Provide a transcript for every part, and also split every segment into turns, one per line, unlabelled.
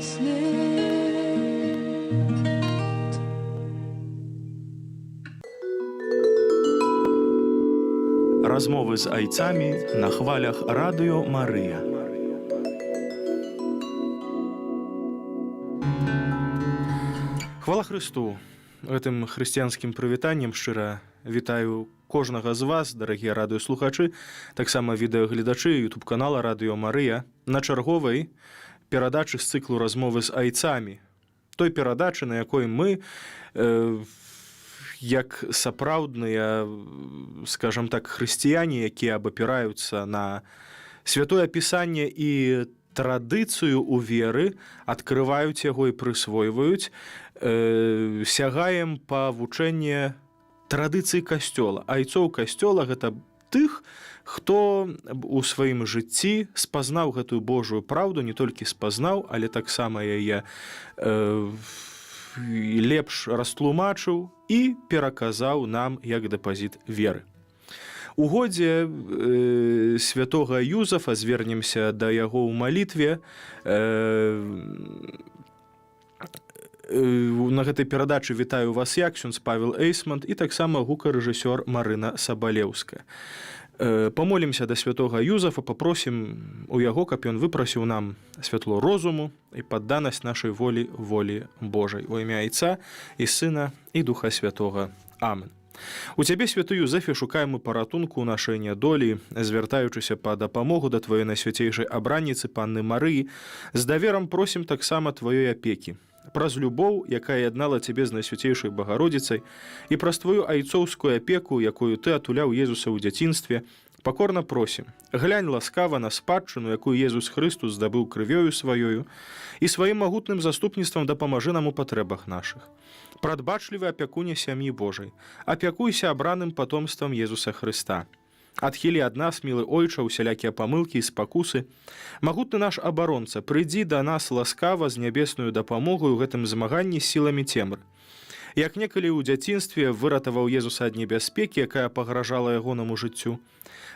след.
Размовы з айцамі на хвалях радыё Марыя. Хвала Христу! Гэтым хрысціянскім прывітаннем шчыра вітаю кожнага з вас, дарагія радыёслухачы, таксама відэагледачы ютуб-канала радыё Марыя на чарговай перадачы з цыклу размовы з айцамі. Той перадачы, на якой мы як сапраўдныя, скажам так, хрысціяне, якія абапіраюцца на святое пісанне і традыцыю ў веры, адкрываюць яго і прысвойваюць, сягаем па вучэнне традыцыі касцёла. Айцоў касцёла – гэта тых, хто у сваім жыцці спазнаў гэтую Божую праўду, не толькі спазнаў, але таксама яе лепш растлумачыў і пераказаў нам як дэпазіт веры. У годзе святога Юзафа звернемся да яго ў малітве. На гэтай перадачы вітаю вас я, ксёндз Павел Эйсмонт, і таксама гукарэжысёр Марына Сабалеўская. Памолімся да святога Юзафа, папросім у яго, каб ён выпрасіў нам святло розуму і падданасць нашай волі Божай. У імя Айца і Сына і Духа Святога. Амен. У Цябе, святы Юзефе, шукаем мы паратунку ў нашай нядолі, звяртаючыся па дапамогу да Тваёй найсвяцейшай абранніцы, Панны Марыі, з даверам просім таксама Тваёй апекі. Праз любоў, якая яднала Цябе з найсвяцейшай Багародзіцай, і праз Тваю айцоўскую апеку, якую Ты атуляў Езуса ў дзяцінстве, пакорна просім, глянь ласкава на спадчыну, якую Езус Хрыстус здабыў крывёю сваёю, і сваім магутным заступніцтвам дапамажы нам у патрэбах нашых. Прадбачлівы апякуне сям'і Божай, апякуйся абраным патомствам Езуса Хрыста. Адхілі ад нас, мілы Ойча, усялякія памылкі і спакусы. Магутны наш абаронца, прыйдзі да нас ласкава з нябесную дапамогу ў гэтым змаганні з сіламі цемры. Як некалі ў дзяцінстве выратаваў Езуса ад небяспекі, якая пагражала ягонаму жыццю,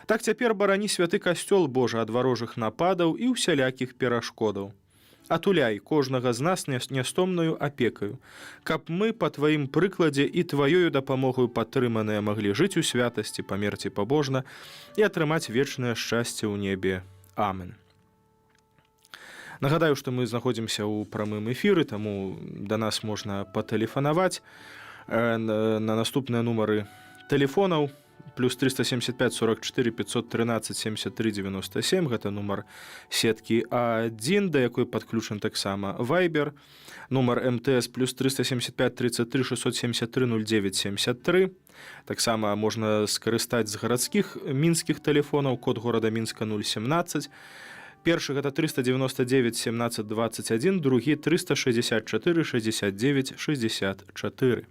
так цяпер барані святы касцёл Божа ад варожых нападаў і усялякіх перашкодаў. Атуляй кожнага з нас нястомнаю апекаю, каб мы па Тваім прыкладзе і Тваёю дапамогаю падтрыманыя маглі жыць у святасці, памерці пабожна і атрымаць вечнае шчасце ў небе. Амен. Нагадаю, што мы знаходзімся ў прамым эфіры, таму да нас можна патэлефанаваць на наступныя нумары тэлефонаў плюс 375 44 513 73 97, гэта нумар сеткі А1, да якой падключен таксама Viber, нумар МТС плюс 375 33 673 09 73, таксама можна скарыстаць з гарадскіх мінскіх тэлефонаў, код горада Мінска 017, першы гэта 399 17 21, другі 364 69 64.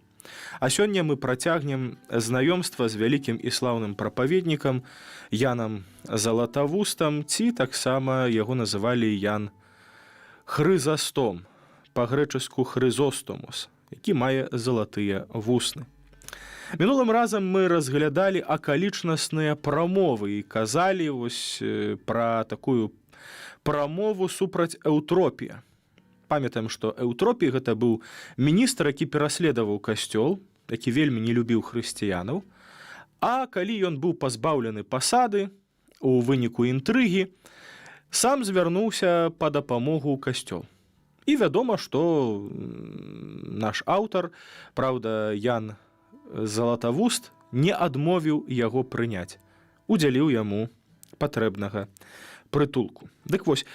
А сёння мы працягнем знаёмства з вялікім і слаўным прапаведнікам Янам Залатавустам, ці таксама яго называлі Ян Хрызастом, па-грэчаску Хрызостомус, які мае залатыя вусны. Мінулым разам мы разглядалі акалічнасныя прамовы і казалі пра такую прамову супраць Эўтропія. Памятаем, што Эўтропій гэта быў міністр, які пераследаваў касцёл, які вельмі не любіў хрысціянаў, а калі ён быў пазбаўлены пасады у выніку інтрыгі, сам звярнуўся па дапамогу ў касцёл. І вядома, што наш аўтар, праўда, Ян Залатавуст, не адмовіў яго прыняць, удзяліў яму патрэбнага прытулку. Дык вось,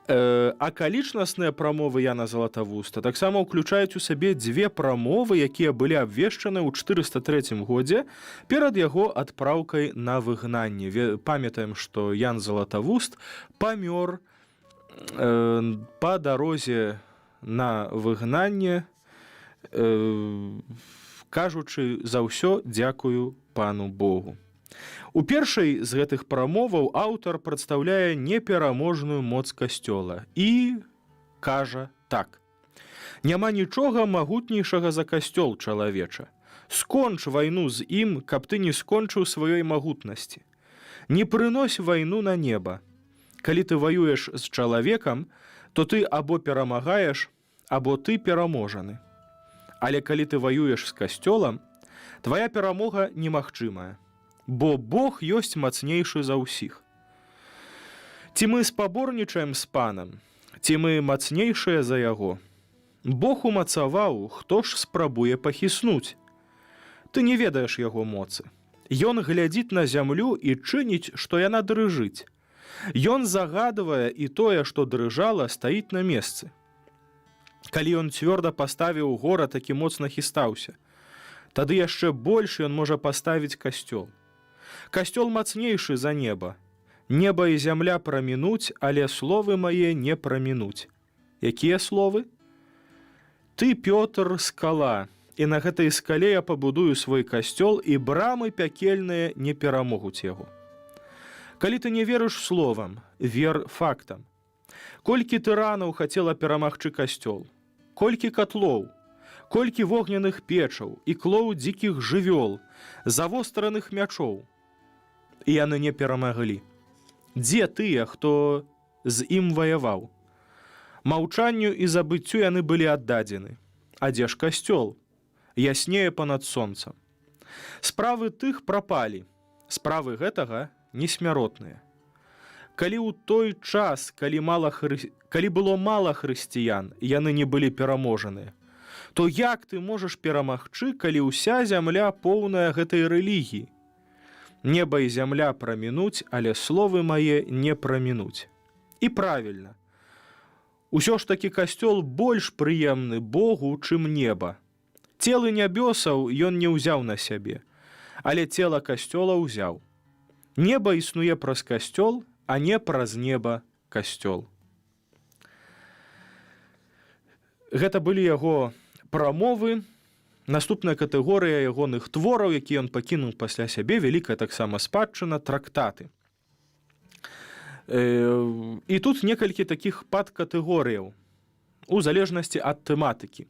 акалічнасныя прамовы Яна Залатавуста таксама ўключаюць у сабе дзве прамовы, якія былі абвешчаны ў 403 годзе перад яго адпраўкай на выгнанне. Памятаем, што Ян Залатавуст памёр па дарозе на выгнанне, кажучы за ўсё дзякую Пану Богу. У першай з гэтых прамоваў аўтар прадстаўляе непераможную моц касцёла і кажа так. Няма нічога магутнейшага за касцёл, чалавеча. Сконч вайну з ім, каб ты не скончыў сваёй магутнасці. Не прынось вайну на неба. Калі ты ваюеш з чалавекам, то ты або перамагаеш, або ты пераможаны. Але калі ты ваюеш з касцёлам, твая перамога немагчымая, бо Бог ёсць мацнейшы за ўсіх. Ці мы спаборнічаем з панам, ці мы мацнейшыя за яго? Бог умацаваў, хто ж спрабуе пахіснуць? Ты не ведаеш яго моцы. Ён глядзіць на зямлю і чыніць, што яна дрыжыць. Ён загадвае, і тое, што дрыжала, стаіць на месцы. Калі ён цвёрда паставіў горад, такі моцна хістаўся, тады яшчэ больш ён можа паставіць касцёл. Касцёл мацнейшы за неба. Неба і зямля прамінуць, але словы мае не прамінуць. Якія словы? Ты, Пётр, скала, і на гэтай скале я пабудую свой касцёл, і брамы пякельныя не перамогуць яго. Калі ты не верыш словам, вер фактам. Колькі тыранаў хацела перамагчы касцёл, колькі катлоў, колькі вогняных печаў і клоў дзікіх жывёл, завостраных мячоў. І яны не перамаглі. Дзе тыя, хто з ім ваяваў? Маўчанню і забыццю яны былі аддадзены. А дзе ж касцёл? Яснее панад сонцам. Справы тых прапалі, справы гэтага несмяротныя. Калі ў той час, калі было мала хрысціян, яны не былі пераможаныя, то як ты можаш перамагчы, калі ўся зямля поўная гэтай рэлігіі? Неба і зямля прамінуць, але словы мае не прамінуць. І правільна. Усё ж такі касцёл больш прыемны Богу, чым неба. Целы нябёсаў ён не ўзяў на сябе, але цела касцёла ўзяў. Неба існуе праз касцёл, а не праз неба касцёл. Гэта былі яго прамовы. Наступная катэгорыя ягоных твораў, які ён пакінуў пасля сябе, вялікая таксама спадчына, трактаты. І тут некалькі такіх падкатэгорыяў у залежнасці ад тэматыкі.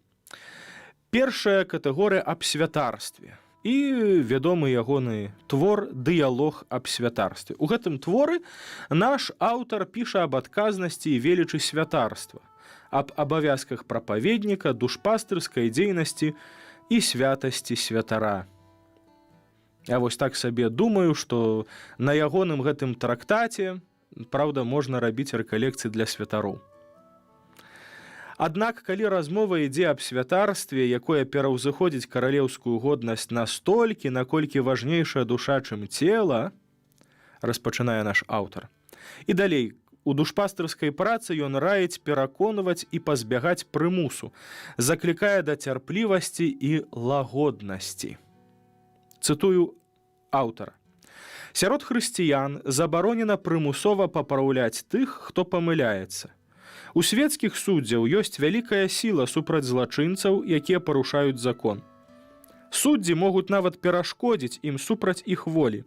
Першая катэгорыя аб святарстве і вядомы ягоны твор «Дыялог аб святарстве». У гэтым творы наш аўтар піша аб адказнасці і велічы святарства, аб абавязках прапаведніка, душпастырскай дзейнасці і святасці святара. Я вось так сабе думаю, што на ягоным гэтым трактаце, праўда, можна рабіць рэкалекцыі для святароў. Аднак, калі размова ідзе аб святарстве, якое пераўзыходзіць каралеўскую годнасць настолькі, наколькі важнейшая душа, чым цела, распачынае наш аўтар. І далей, у душпастырскай працы ён раіць пераконваць і пазбягаць прымусу, заклікае да цярплівасці і лагоднасці. Цытую аўтара. Сярод хрысціян забаронена прымусова папраўляць тых, хто памыляецца. У свецкіх суддзяў ёсць вялікая сіла супраць злачынцаў, якія парушаюць закон. Суддзі могуць нават перашкодзіць ім супраць іх волі.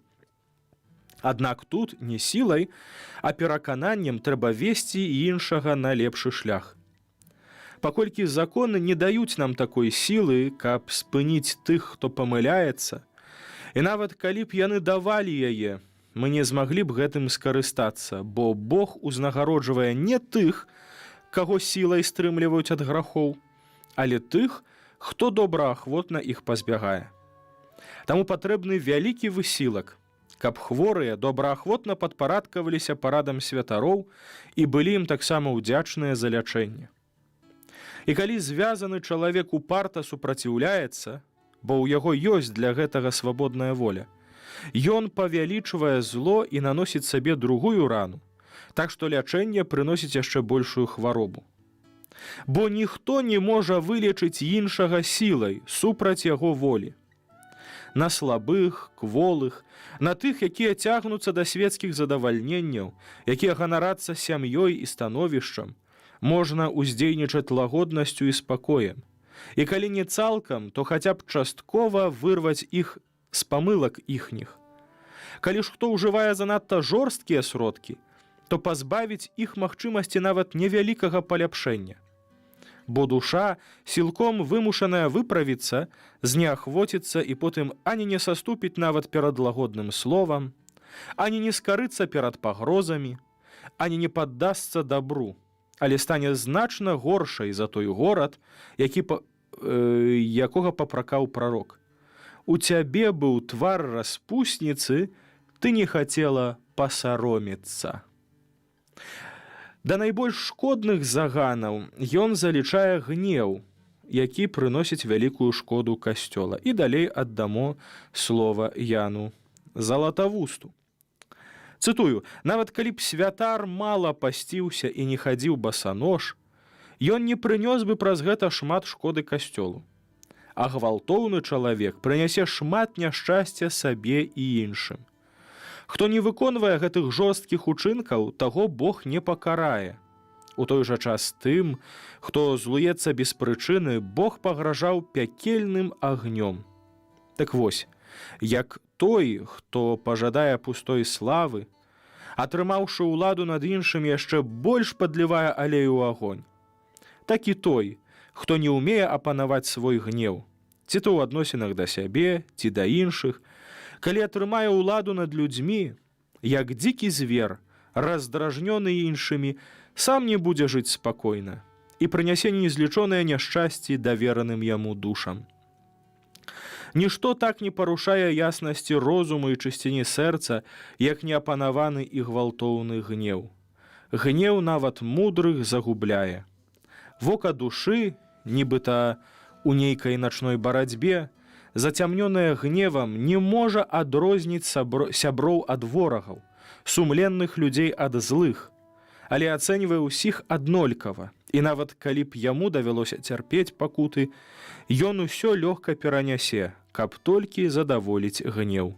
Аднак тут не сілай, а перакананнем трэба весці іншага на лепшы шлях. Паколькі законы не даюць нам такой сілы, каб спыніць тых, хто памыляецца, і нават калі б яны давалі яе, мы не змаглі б гэтым скарыстацца, бо Бог узнагароджвае не тых, каго сілай стрымліваюць ад грахоў, але тых, хто добраахвотна іх пазбягае. Таму патрэбны вялікі высілак, каб хворыя добраахвотна падпарадкаваліся парадам святароў і былі ім таксама ўдзячныя за лячэнне. І калі звязаны чалавек упарта супраціўляецца, бо ў яго ёсць для гэтага свабодная воля, ён павялічвае зло і наносіць сабе другую рану, так што лячэнне прыносіць яшчэ большую хваробу. Бо ніхто не можа вылечыць іншага сілай супраць яго волі. На слабых, кволых, на тых, якія цягнуцца да свецкіх задавальненняў, якія ганарацца сям'ёй і становішчам, можна ўздзейнічаць лагоднасцю і спакоем. І калі не цалкам, то хаця б часткова вырваць іх з памылак іхніх. Калі ж хто ўжывае занадта жорсткія сродкі, то пазбавіць іх магчымасці нават невялікага паляпшэння. Бо душа, сілком вымушаная выправіцца, зняахвоціцца і потым ані не саступіць нават перад лагодным словам, ані не скарыцца перад пагрозамі, ані не паддасца дабру, але стане значна горшай за той горад, якога папракаў прарок. У цябе быў твар распусніцы, ты не хацела пасаромецца. Да найбольш шкодных заганаў ён залічае гнеў, які прыносіць вялікую шкоду касцёла. І далей аддамо слова Яну Залатавусту. Цытую: «Нават калі б святар мала пасціўся і не хадзіў басанож, ён не прынёс бы праз гэта шмат шкоды касцёлу. А гвалтоўны чалавек прынясе шмат няшчасця сабе і іншым. Хто не выконвае гэтых жорсткіх учынкаў, таго Бог не пакарае. У той жа час тым, хто злуецца без прычыны, Бог пагражаў пякельным агнём. Так вось, як той, хто пажадае пустой славы, атрымаўшы ўладу над іншым, яшчэ больш падлівае алею ў агонь. Так і той, хто не ўмее апанаваць свой гнеў, ці то ў адносінах да сябе, ці да іншых, калі атрымае ўладу над людзьмі, як дзікі звер, раздражнёны іншымі, сам не будзе жыць спакойна і прынясе неізлічоныя няшчасці давераным яму душам. Нішто так не парушае яснасці розуму і чысціні сэрца, як неапанаваны і гвалтоўны гнеў. Гнеў нават мудрых загубляе. Вока душы, нібыта у нейкай начной барацьбе, зацямнёнае гневам, не можа адрозніць сяброў ад ворагаў, сумленных людзей ад злых, але ацэньвае ўсіх аднолькава, і нават калі б яму давялося цярпець пакуты, ён усё лёгка перанясе, каб толькі задаволіць гнеў.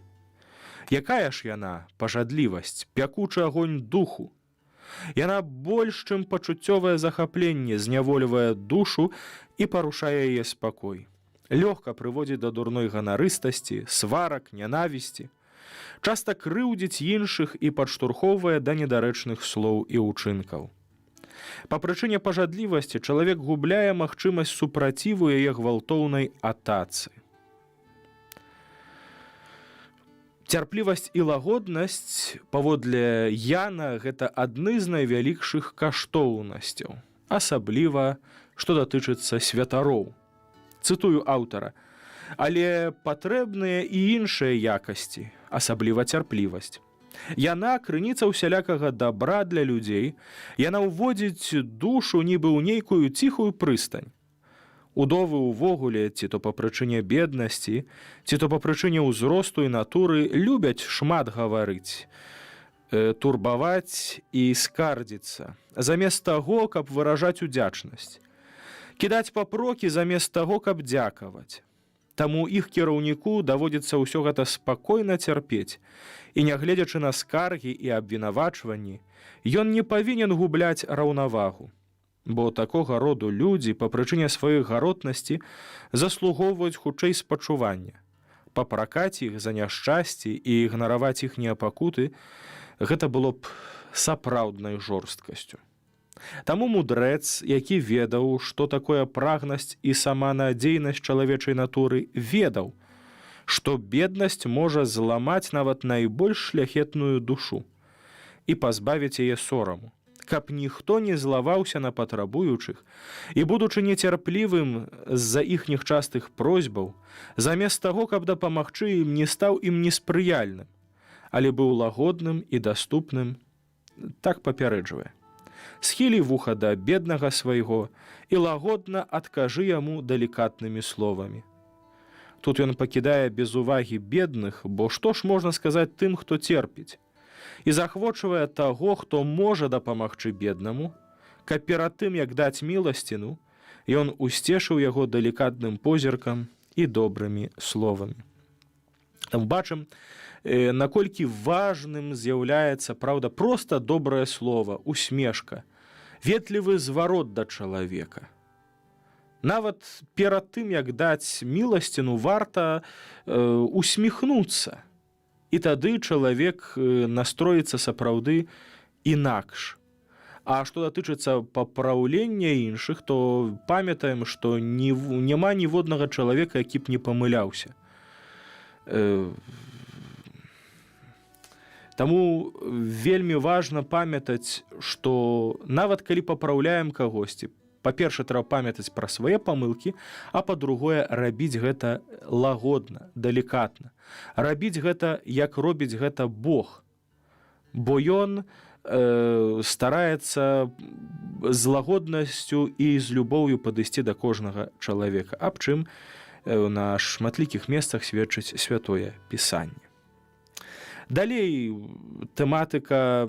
Якая ж яна, пажадлівасць, пякучы агонь духу? Яна больш, чым пачуццёвае захапленне, зняволівае душу і парушае яе спакой. Лёгка прыводзіць да дурной ганарыстасці, сварак, нянавісці. Часта крыўдзіць іншых і падштурхоўвае да недарэчных слоў і ўчынкаў. Па прычыне пажадлівасці чалавек губляе магчымасць супраціву яе гвалтоўнай атацы. Цярплівасць і лагоднасць, паводле Яна, гэта адны з найвялікшых каштоўнасцяў, асабліва, што датычыцца святароў. Цытую аўтара: «Але патрэбныя і іншыя якасці, асабліва цярплівасць. Яна крыніца ўсялякага дабра для людзей, яна ўводзіць душу нібы ў нейкую ціхую прыстань. Удовы ўвогуле, ці то па прычыне беднасці, ці то па прычыне ўзросту і натуры, любяць шмат гаварыць, турбаваць і скардзіцца, замест таго, каб выражаць удзячнасць, кідаць папрокі замест таго, каб дзякаваць. Таму іх кіраўніку даводзіцца ўсё гэта спакойна цярпець, і, нягледзячы на скаргі і абвінавачванні, ён не павінен губляць раўнавагу. Бо такога роду людзі па прычыне сваёй гаротнасці заслугоўваюць хутчэй спачування. Папракаць іх за няшчасці і ігнараваць іхнія пакуты – гэта было б сапраўднай жорсткасцю. Таму мудрэц, які ведаў, што такое прагнасць і саманадзейнасць чалавечай натуры, ведаў, што беднасць можа зламаць нават найбольш шляхетную душу і пазбавіць яе сораму, каб ніхто не злаваўся на патрабуючых і, будучы нецярплівым з-за іхніх частых просьбаў, замест таго, каб дапамагчы ім, не стаў ім неспрыяльным, але быў лагодным і даступным, так папярэджвае. Схілі вуха да беднага свайго і лагодна адкажы яму далікатнымі словамі. Тут ён пакідае без увагі бедных, бо што ж можна сказаць тым, хто церпіць, і захвочвае таго, хто можа дапамагчы беднаму, каб перад тым, як даць міласціну, ён усцешыў яго далікатным позіркам і добрымі словамі. Там бачым, наколькі важным з'яўляецца, праўда, проста добрае слова, усмешка, ветлівы зварот да чалавека. Нават перад тым, як даць міласціну, варта усміхнуцца. І тады чалавек настроіцца сапраўды інакш. А што датычыцца папраўлення іншых, то памятаем, што няма ніводнага чалавека, які б не памыляўся. Таму вельмі важна памятаць, што нават калі папраўляем кагосьці, па-першае, трэба памятаць пра свае памылкі, а па-другое, рабіць гэта лагодна, далікатна. Рабіць гэта, як робіць гэта Бог. Бо ён стараецца з лагоднасцю і з любоўю падысці да кожнага чалавека, аб чым на шматлікіх месцах сведчыць Святое Пісанне. Далей тэматыка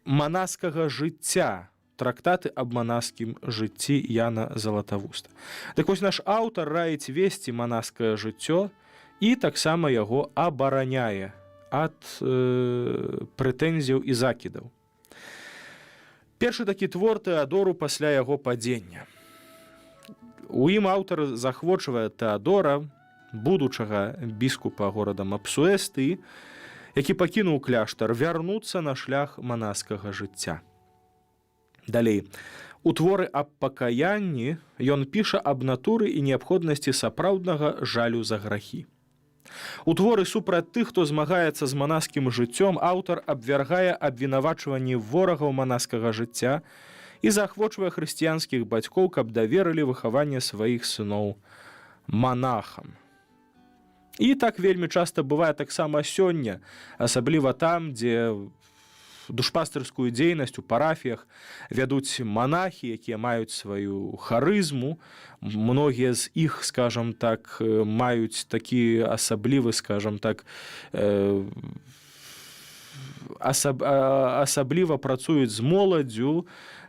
манаскага жыцця, трактаты аб манаскім жыцці Яна Залатавуста. Так вось наш аўтар раіць весці манаскае жыццё і таксама яго абараняе ад прэтэнзіяў і закідаў. Першы такі твор Тэадору пасля яго падзення. У ім аўтар захвочвае Тэадора, будучага біскупа горада Мапсуэсты, які пакінуў кляштар, вярнуцца на шлях манаскага жыцця. Далей. У творы аб пакаянні ён піша аб натуры і неабходнасці сапраўднага жалю за грахі. У творы супраць тых, хто змагаецца з манаскім жыццём, аўтар абвяргае абвінавачванні ворагаў манаскага жыцця і заахвочвае хрысціянскіх бацькоў, каб даверылі выхаванне сваіх сыноў манахам. І так вельмі часта бывае таксама сёння, асабліва там, дзе душпастырскую дзейнасць у парафіях вядуць манахі, якія маюць сваю харызму. Многія з іх, скажам так, маюць такі асаблівы, скажам так, асабліва працуюць з моладдзю,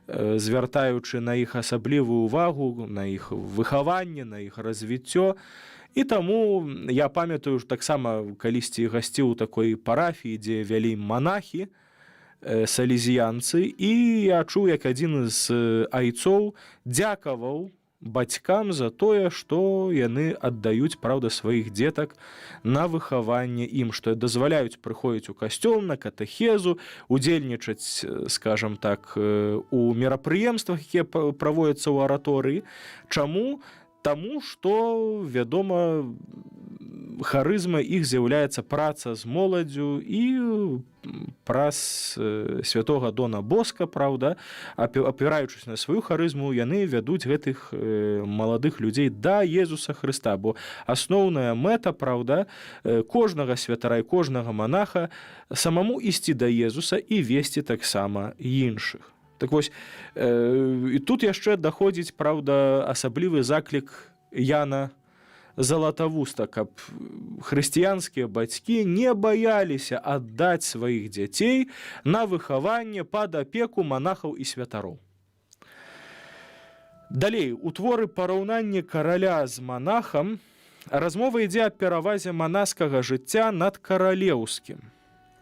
звяртаючы на іх асаблівую увагу, на іх выхаванне, на іх развіццё. І таму я памятаю таксама калісьці гасціў у такой парафіі, дзе вялі манахі, салезіянцы, і я чуў, як адзін з айцоў дзякаваў бацькам за тое, што яны аддаюць, праўда, сваіх дзетак на выхаванне ім, што дазваляюць прыходзіць у касцёл, на катэхезу, удзельнічаць, скажам так, у мерапрыемствах, якія праводзяцца ў араторыі. Чаму? Таму, што, вядома, харызма іх з'яўляецца праца з моладдзю і праз святога Дона Боска, праўда, апіраючыся на сваю харызму, яны вядуць гэтых маладых людзей да Езуса Хрыста, бо асноўная мэта, праўда, кожнага святара і кожнага манаха самаму ісці да Езуса і весці таксама іншых. Так вось, і тут яшчэ даходзіць, праўда, асаблівы заклік Яна Залатавуста, каб хрысціянскія бацькі не баяліся аддаць сваіх дзяцей на выхаванне пад апеку манахаў і святароў. Далей, у творы «Параўнанне караля з манахам» размова ідзе аб перавазе манаскага жыцця над каралеўскім.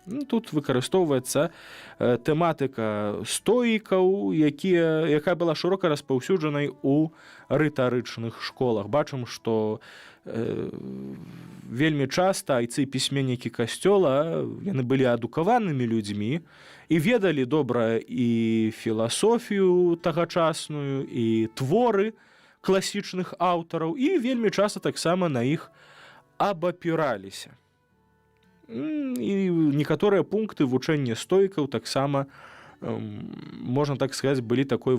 Тут выкарыстоўваецца тэматыка стоікаў, якая была шырока распаўсюджанай у рытарычных школах. Бачым, што вельмі часта айцы-пісьменнікі касцёла, яны былі адукаванымі людзьмі і ведалі добра і філасофію тагачасную, і творы класічных аўтараў, і вельмі часта таксама на іх абапіраліся. І некаторыя пункты вучэння стоікаў таксама, можна так сказаць, былі такой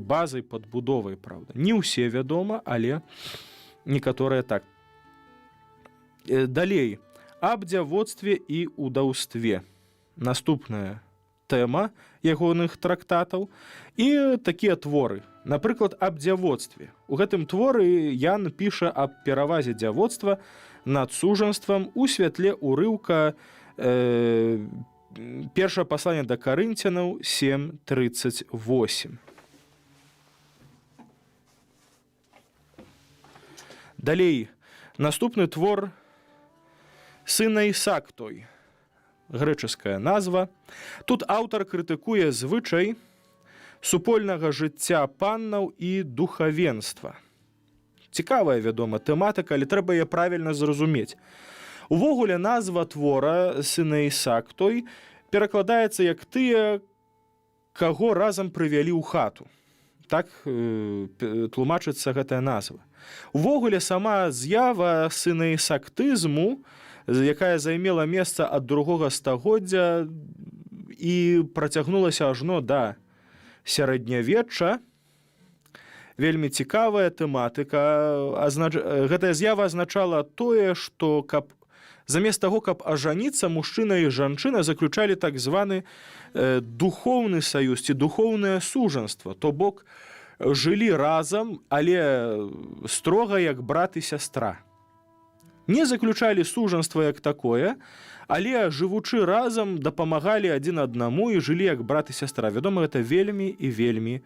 базай падбудовай, правда. Не ўсе, вядома, але некаторыя так. Далей, аб дзявоцтве і удаўстве. Наступная тэма ягоных трактатаў і такія творы. Напрыклад, аб дзявоцтве. У гэтым творы Ян піша аб перавазе дзявоцтва над сужанствам у святле урыўка першае пасланне да Карынцянаў 7:38. Далей, наступны твор «Сына Ісактой», грэчаская назва. Тут аўтар крытыкуе звычай супольнага жыцця паннаў і духавенства. Цікавая, вядома, тэматыка, але трэба яе правільна зразумець. Увогуле, назва твора «Сына Ісактой» перакладаецца як «тыя, каго разам прывялі ў хату». Так тлумачыцца гэтая назва. Увогуле, сама з'ява сына ісактызму якая займела месца ад 2 стагоддзя і працягнулася ажно да сярэднявечча. Вельмі цікавая тэматыка. Гэтая з'ява азначала тое, што замест таго, каб ажаніцца, мужчына і жанчына заключалі так званы духоўны саюз ці духоўнае сужанства, то бок жылі разам, але строга як брат і сястра. Не заключалі сужанства як такое, але жывучы разам дапамагалі адзін аднаму і жылі як брат і сястра. Вядома, гэта вельмі і вельмі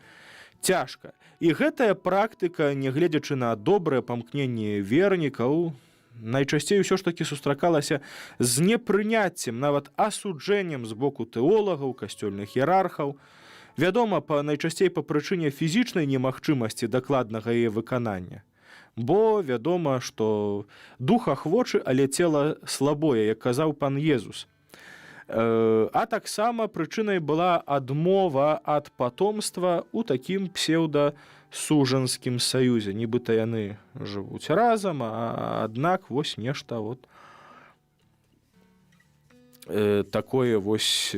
цяжка. І гэтая практыка, нягледзячы на добрае памкненне вернікаў, найчасцей усё ж такі сустракалася з непрыняццем, нават асуджэннем з боку тэолагаў, касцёльных іерархаў. Вядома, найчасцей па прычыне фізічнай немагчымасці дакладнага яе выканання. Бо вядома, што дух ахвочы, але цела слабое, як казаў пан Езус. А таксама прычынай была адмова ад патомства ў такім псеўдасужанскім саюзе. Нібыта яны жывуць разам, аднак вось нешта такое вось,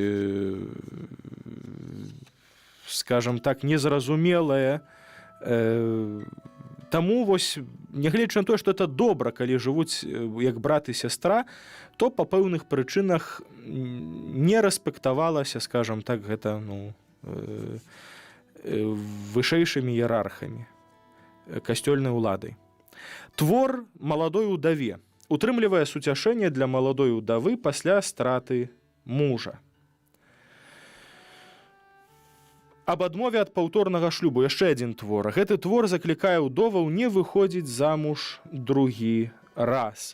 скажам так, незразумелае. Таму вось, нягледзячы на тое, што это добра, калі жывуць як брат і сястра, то па пэўных прычынах не рэспектавалася, скажам так, гэта вышэйшымі іерархамі, касцёльнай уладай. Твор маладой удаве утрымлівае суцяшэнне для маладой удавы пасля страты мужа. Аб адмове ад паўторнага шлюбу яшчэ адзін твор. Гэты твор заклікае ўдоваў не выходзіць замуж другі раз.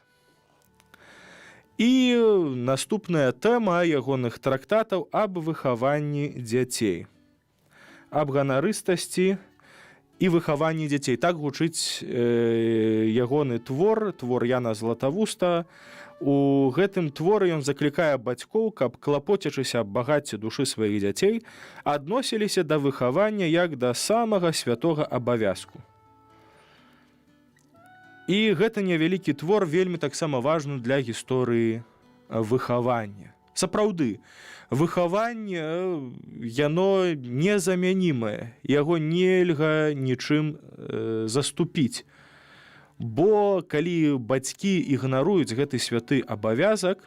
І наступная тэма ягоных трактатаў аб выхаванні дзяцей. Аб ганарыстасці і выхаванні дзяцей. Так гучыць ягоны твор Яна Златавуста. У гэтым творы ён заклікае бацькоў, каб, клапоцячыся аб багацці душы сваіх дзяцей, адносіліся да выхавання як да самага святога абавязку. І гэта невялікі твор вельмі таксама важны для гісторыі выхавання. Сапраўды, выхаванне, яно незамянімае, яго нельга нічым заступіць. Бо калі бацькі ігнаруюць гэты святы абавязак,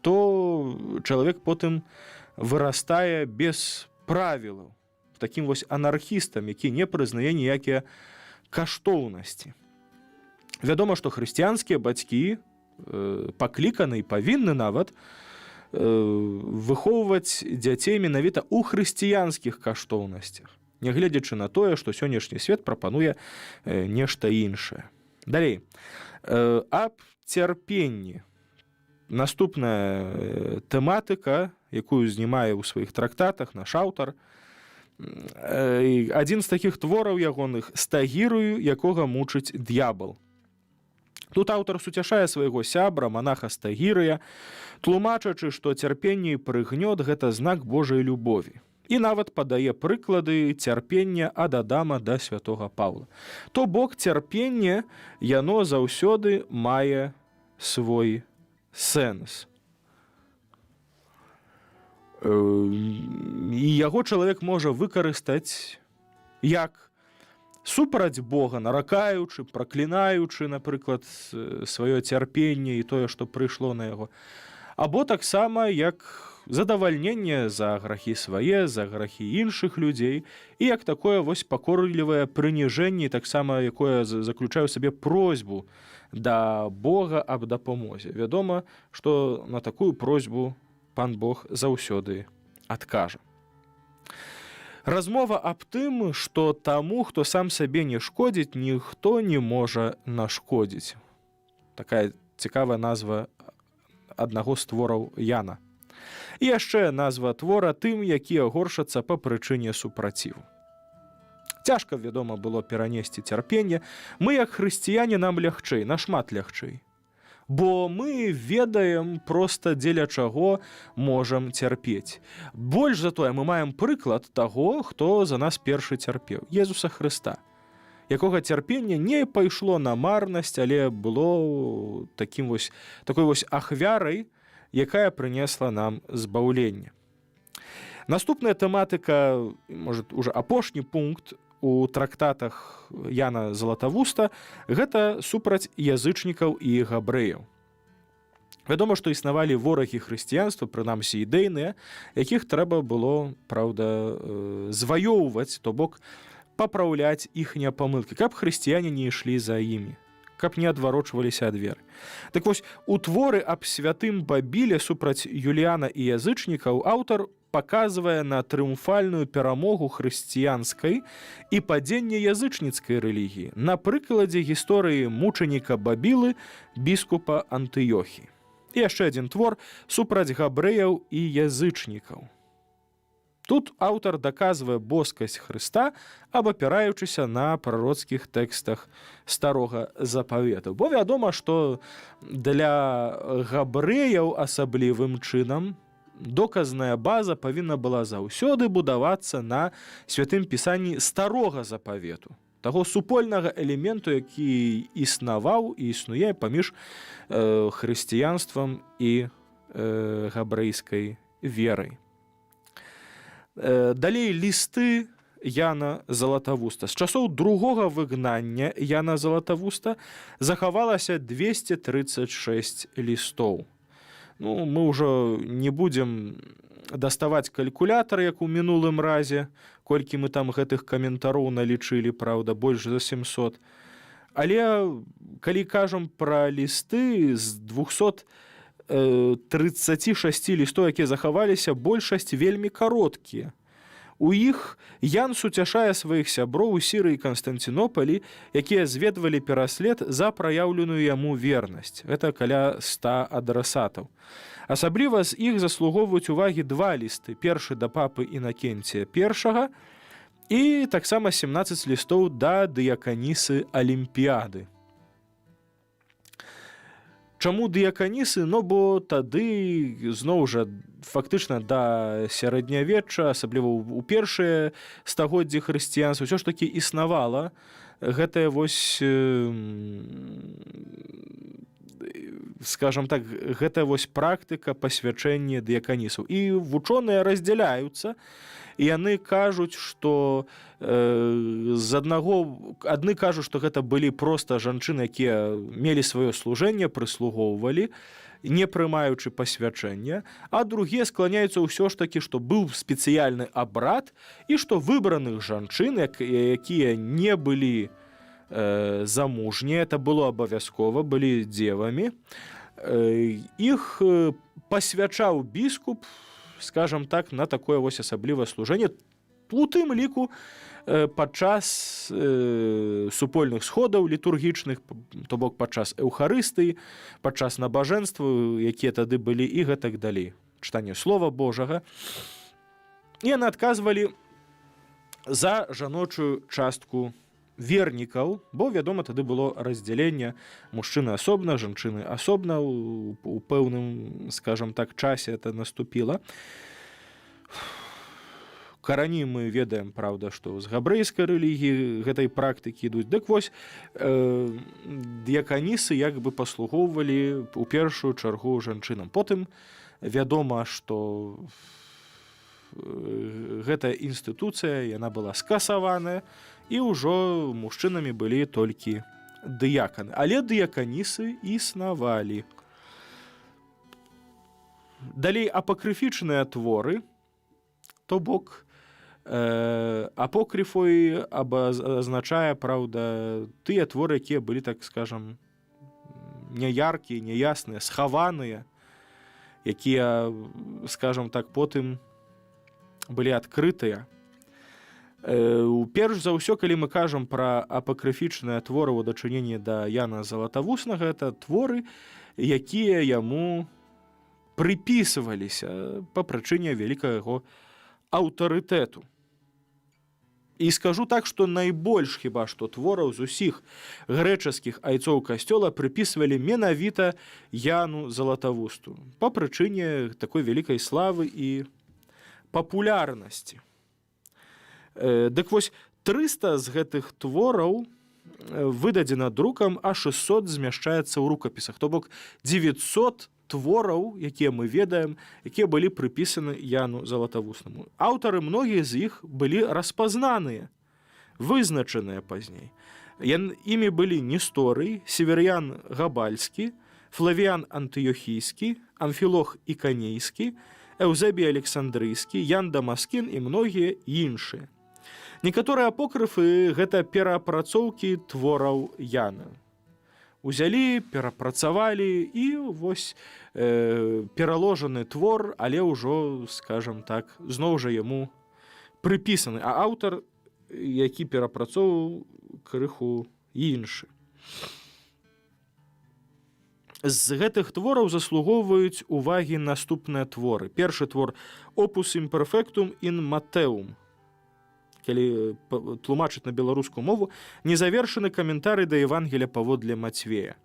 то чалавек потым вырастае без правілаў, такім вось анархістам, які не прызнае ніякія каштоўнасці. Вядома, што хрысціянскія бацькі пакліканы і павінны нават выхоўваць дзяцей менавіта ў хрысціянскіх каштоўнасцях, нягледзячы на тое, што сённяшні свет прапануе нешта іншае. Далей, аб цярпенні. Наступная тэматыка, якую знімае ў сваіх трактатах наш аўтар. Адзін з такіх твораў ягоных «Стагірую, якога мучыць д'ябал». Тут аўтар суцяшае свайго сябра, манаха Стагірыя, тлумачачы, што цярпенне і прыгнёт – гэта знак Божай любові. І нават падае прыклады цярпення ад Адама да святога Паўла. То бок цярпенне, яно заўсёды мае свой сэнс. І яго чалавек можа выкарыстаць як супраць Бога, наракаючы, праклінаючы, напрыклад, сваё цярпенне і тое, што прыйшло на яго. Або таксама як задавальненне за грахі свае, за грахі іншых людзей, і як такое вось пакорлівае прыніжэнне, таксама якое заключае ў сабе просьбу да Бога аб дапамозе. Вядома, што на такую просьбу пан Бог заўсёды адкажа. Размова аб тым, што таму, хто сам сабе не шкодзіць, ніхто не можа нашкодзіць. Такая цікавая назва аднаго з твораў Яна. І яшчэ назва твора «Тым, якія горшацца па прычыне супраціву». Цяжка, вядома, было перанесці цярпенне. Мы, як хрысціяне, нам лягчэй, нашмат лягчэй. Бо мы ведаем проста, дзеля чаго можам цярпець. Больш за тое, мы маем прыклад таго, хто за нас першы цярпеў – Езуса Хрыста. якога цярпення не пайшло на марнасць, але было такой вось ахвярай, якая прынесла нам збаўленне. Наступная тэматыка, может, уже апошні пункт у трактатах Яна Залатавуста, гэта супраць язычнікаў і габрэяў. Вядома, што існавалі ворагі хрысціянства, прынамсі ідэйныя, якіх трэба было, праўда, зваёўваць, то бок папраўляць іхнія памылкі, каб хрысціяне не ішлі за імі, каб не адварочваліся ад веры. Так вось, у творы аб святым Бабіле супраць Юліяна і язычнікаў аўтар паказвае на трыумфальную перамогу хрысціянскай і падзенне язычніцкай рэлігіі на прыкладзе гісторыі мучаніка Бабілы, біскупа Антыёхі. І яшчэ адзін твор супраць габрэяў і язычнікаў. Тут аўтар даказвае боскасць Хрыста, абапіраючыся на прароцкіх тэкстах старога запавету. Бо вядома, што для габрэяў асаблівым чынам доказная база павінна была заўсёды будавацца на святым пісанні старога запавету, таго супольнага элементу, які існаваў і існуе паміж хрысціянствам і габрэйскай верай. Далей лісты Яна Залатавуста. З часоў другога выгнання Яна Залатавуста захавалася 236 лістоў. Ну, мы ўжо не будзем даставаць калькулятар, як у мінулым разе, колькі мы там гэтых каментароў налічылі, праўда, больш за 700. Але калі кажам пра лісты з 236 лістоў, якія захаваліся, большасць вельмі кароткія. У іх Ян суцяшае сваіх сяброў у Сірыі і Канстанцінопалі, якія зведвалі пераслед за праяўленую яму вернасць. Гэта каля 100 адрасатаў. Асабліва з іх заслугоўваюць увагі два лісты. Першы да папы Інакенція I і таксама 17 лістоў да дыяканісы Алімпіяды. Чаму дыяканісы? Ну, бо тады, зноў жа, фактычна да сярэднявечча, асабліва ў першыя стагоддзі хрысціянства, ўсё ж такі існавала гэтая вось, скажам так, гэтая вось практыка пасвячэння дыяканісаў. І вучоныя раздзяляюцца, і яны кажуць, што адны кажуць, што гэта былі проста жанчыны, якія мелі сваё служэнне, прыслугоўвалі, не прымаючы пасвячэння, а другія скланяюцца ўсё ж такі, што быў спецыяльны абрад і што выбраных жанчын, якія не былі замужнія, это было абавязкова, былі дзевамі, іх пасвячаў біскуп, скажам так, на такое вось асаблівае служэнне, у тым ліку падчас супольных сходаў літургічных, то бок падчас эўхарыстыі, падчас набажэнстваў, якія тады былі, і гэтак далей. Чытанне Слова Божага. І яны адказвалі за жаночую частку вернікаў, бо, вядома, тады было раздзяленне мужчыны асобна, жанчыны асобна, у пэўным, скажам так, часе это наступіла. Карані мы ведаем, праўда, што з габрэйскай рэлігіі гэтай практыкі ідуць. Дык вось, дыяканісы як бы паслугоўвалі у першую чаргу жанчынам. Потым вядома, што гэтая інстытуцыя, яна была скасаваная, і ўжо мужчынамі былі толькі дыяканы. Але дыяканісы існавалі. Далей апакрыфічныя творы, то бок апокрыфой азначае, праўда, тыя творы, якія былі, так скажам, няяркія, няясныя, схаваныя, якія, скажам так, потым былі адкрытыя. Перш за ўсё, калі мы кажам пра апакрыфічныя творы ў дачыненні да Яна Залатавуснага, гэта творы, якія яму прыпісываліся па прычыне вялікага яго аўтарытэту. І скажу так, што найбольш хіба што твораў з усіх грэчаскіх айцоў касцёла прыпісвалі менавіта Яну Залатавусту па прычыне такой вялікай славы і папулярнасці. Дык вось 300 з гэтых твораў выдадзена друкам, а 600 змяшчаецца ў рукапісах. То бок 900 твораў, якія мы ведаем, якія былі прыпісаны Яну Залатавуснаму. Аўтары многія з іх былі распазнаныя, вызначаныя пазней. Імі былі Несторый, Северян Габальскі, Флавіян Антыёхійскі, Амфілох Іканейскі, Эўзебій Александрыйскі, Ян Дамаскін і многія іншыя. Некаторыя апокрыфы гэта перапрацоўкі твораў Яна. Узялі, перапрацавалі і вось пераложаны твор, але ўжо, скажам так, зноў жа яму прыпісаны, а аўтар, які перапрацоўваў, крыху іншы. З гэтых твораў заслугоўваюць увагі наступныя творы. Першы твор «Opus imperfectum in Matteum», калі тлумачыць на беларускую мову, незавершаны каментарый да Евангелія паводле Мацвея.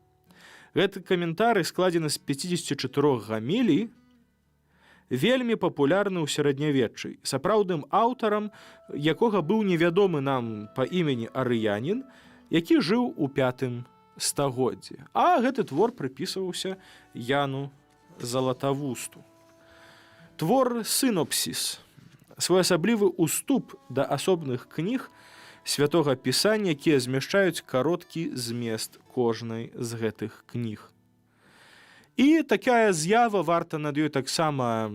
Гэты каментарый складзены з 54 гамілій, вельмі папулярны ў сярэднявеччы, сапраўдным аўтарам якога быў невядомы нам па імені Арыянін, які жыў у 5 стагоддзі. А гэты твор прыпісваўся Яну Залатавусту. Твор «Синопсіс» – своеасаблівы уступ да асобных кніг Святога Пісання, якія змяшчаюць кароткі змест кожнай з гэтых кніг. І такая з'ява, варта над ёй таксама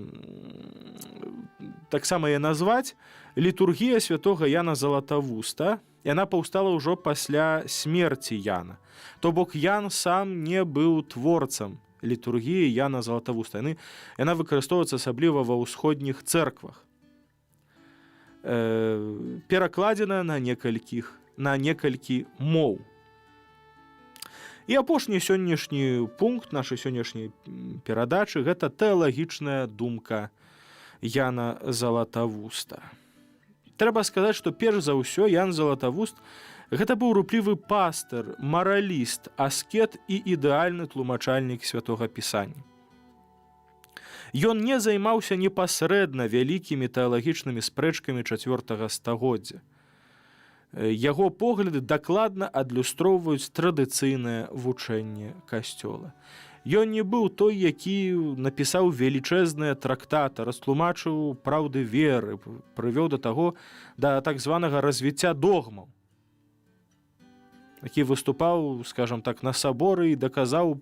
яе назваць, літургія святога Яна Залатавуста. Яна паўстала ўжо пасля смерці Яна. То бок Ян сам не быў творцам літургіі Яна Залатавуста. Яна выкарыстоўваецца асабліва ва ўсходніх цэрквах. Перакладзена на некалькі моў. І апошні сённяшні пункт нашай сённяшняй перадачы – гэта тэалагічная думка Яна Залатавуста. Трэба сказаць, што перш за ўсё Ян Залатавуст гэта быў руплівы пастыр, мараліст, аскет і ідэальны тлумачальнік Святога Пісання. Ён не займаўся непасрэдна вялікімі тэалагічнымі спрэчкамі 4 стагоддзя. Яго погляды дакладна адлюстроўваюць традыцыйнае вучэнне Касцёла. Ён не быў той, які напісаў велічэзныя трактаты, растлумачыў праўды веры, прывёў да так званага развіцця догмаў, які выступаў, скажам так, на саборы і даказаў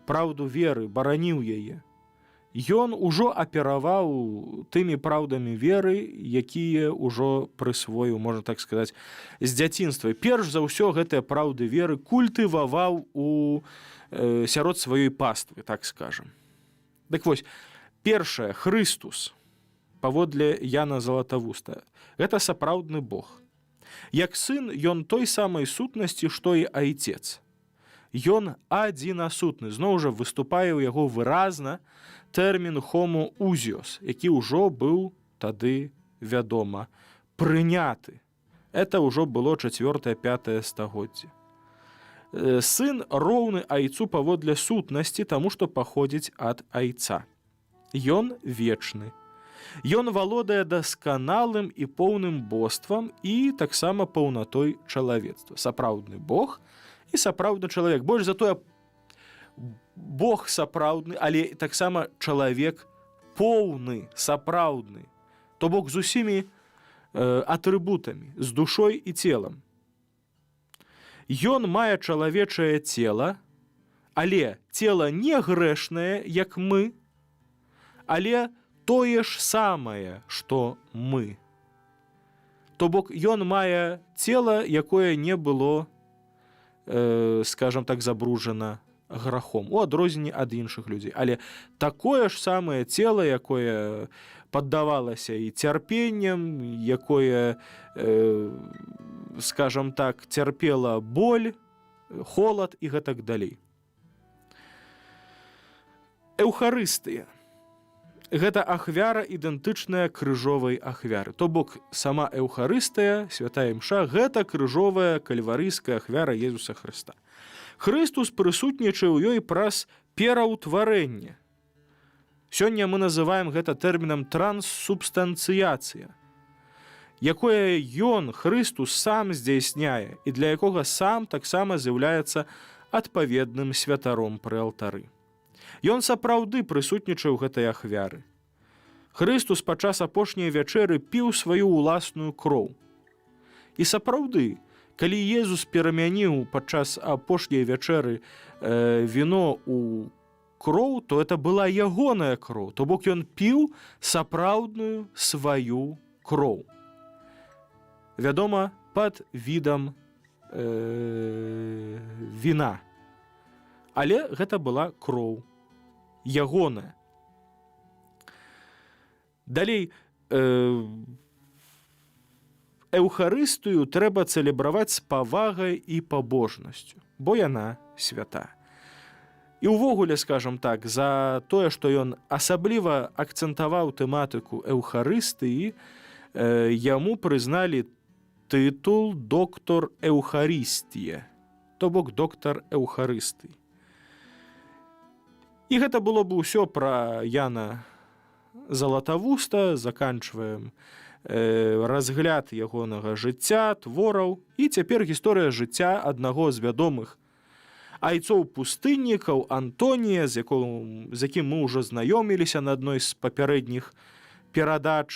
праўду веры, бараніў яе. Ён ужо апераваў тымі праўдамі веры, якія ўжо прысвоіў, можна так сказаць, з дзяцінства. Перш за ўсё гэтыя праўды веры культываваў сярод сваёй паствы, так скажам. Дык вось, першае, Хрыстус, паводле Яна Залатавуста, гэта сапраўдны Бог. Як сын, ён той самай сутнасці, што і айцец. Ён адзінасутны. Зноў жа выступае ў яго выразна тэрмін «homo ousios», які ўжо быў тады, вядома, прыняты. Это ўжо было 4-5 стагоддзе. Сын роўны айцу паводле сутнасці, таму што паходзіць ад айца. Ён вечны. Ён валодае дасканалым і поўным боствам і таксама паўнатой чалавецтва. Сапраўдны Бог і сапраўдны чалавек. Больш за тое, Бог сапраўдны, але таксама чалавек поўны, сапраўдны. То бок з усімі атрыбутамі, з душой і целам. Ён мае чалавечае цела, але цела не грэшнае, як мы, але тое ж самае, што мы. То бок ён мае цела, якое не было, скажам так, забруджана грахом, у адрозненні ад іншых людзей. Але такое ж самае цела, якое паддавалася і цярпеннем, якое, скажам так, цярпела боль, холад і гэтак далей. Эўхарыстыя. Гэта ахвяра ідэнтычная крыжовай ахвяры. То бок сама Эўхарыстыя, святая імша, гэта крыжовая кальварыйская ахвяра Езуса Хрыста. Хрыстус прысутнічае ў ёй праз пераўтварэнне. Сёння мы называем гэта тэрмінам транссубстанцыяцыя. якое ён, Христус, сам здзяйсняе і для якога сам таксама з'яўляецца адпаведным святаром пры алтары. Ён сапраўды прысутнічаў у гэтай ахвяры. Христус падчас апошняй вячэры піў сваю ўласную кроў. І сапраўды, калі Езус перамяніў падчас апошняй вячэры віно ў кроў, то это была ягоная кроў, то бок ён піў сапраўдную сваю кроў. Вядома, пад відам віна. Але гэта была кроў ягоная. Далей, Эўхарыстыю трэба цэлебраваць з павагай і пабожнасцю, бо яна свята. І ўвогуле, скажам так, за тое, што ён асабліва акцэнтаваў тэматыку Эўхарыстыі, яму прызналі тытул доктор Эўхарыстіе, то бок доктар Эўхарыстый. І гэта было б усё пра Яна Залатавуста, заканчваем разгляд ягонага жыцця, твораў, і цяпер гісторыя жыцця аднаго з вядомых айцоў-пустыннікаў Антонія, з якім мы ўжо знаёміліся на адной з папярэдніх перадач.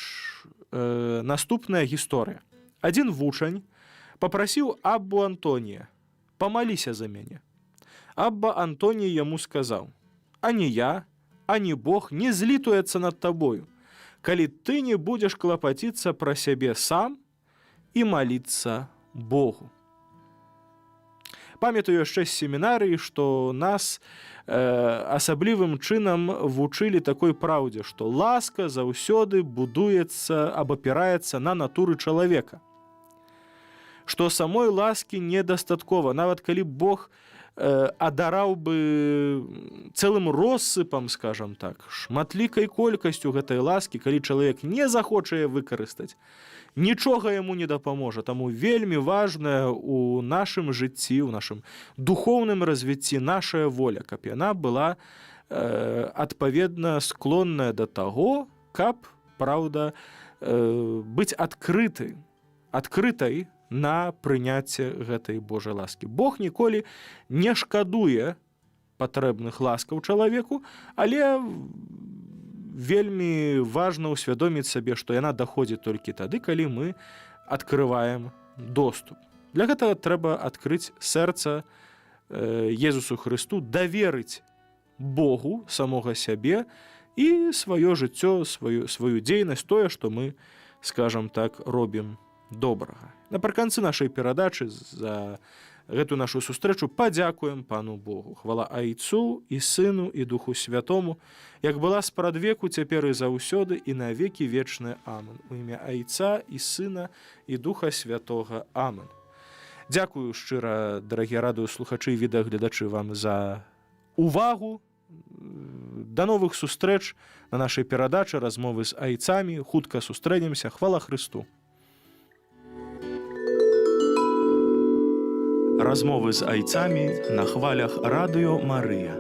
Наступная гісторыя. Адзін вучань папрасіў Аббу Антонія: «Памаліся за мяне». Абба Антоній яму сказаў: «Ані я, ані Бог не злітуецца над табою, калі ты не будзеш клапаціцца пра сябе сам і маліцца Богу». Памятаю яшчэ з семінарыі, што нас асаблівым чынам вучылі такой праўдзе, што ласка заўсёды будуецца, абапіраецца на натуры чалавека. Што самой ласкі недастаткова, нават калі Бог адараў бы цэлым россыпам, скажам так, шматлікай колькасцю гэтай ласкі, калі чалавек не захоча яе выкарыстаць, нічога яму не дапаможа. Таму вельмі важная ў нашым жыцці, ў нашым духоўным развіцці нашая воля, каб яна была адпаведна склонная да таго, каб, праўда, быць адкрытай на прыняцце гэтай Божай ласкі. Бог ніколі не шкадуе патрэбных ласкаў чалавеку, але вельмі важна ўсвядоміць сабе, што яна даходзіць толькі тады, калі мы адкрываем доступ. Для гэтага трэба адкрыць сэрца Езусу Хрысту, даверыць Богу самога сябе і сваё жыццё, сваю дзейнасць, тое, што мы, скажам так, робім добрага. Напрыканцы нашай перадачы за гэту нашу сустрэчу падзякуем Пану Богу. Хвала Айцу і Сыну і Духу Святому, як была спрадвеку, цяпер і заўсёды, і на векі вечныя. Амэн. У імя Айца і Сына і Духа Святога. Амэн. Дзякую шчыра, дарагія радыёслухачы і відэагледачы, вам за увагу. Да новых сустрэч на нашай перадачы «Размовы з айцамі». Хутка сустрэнемся. Хвала Христу. Размовы з айцамі на хвалях радыё Марыя.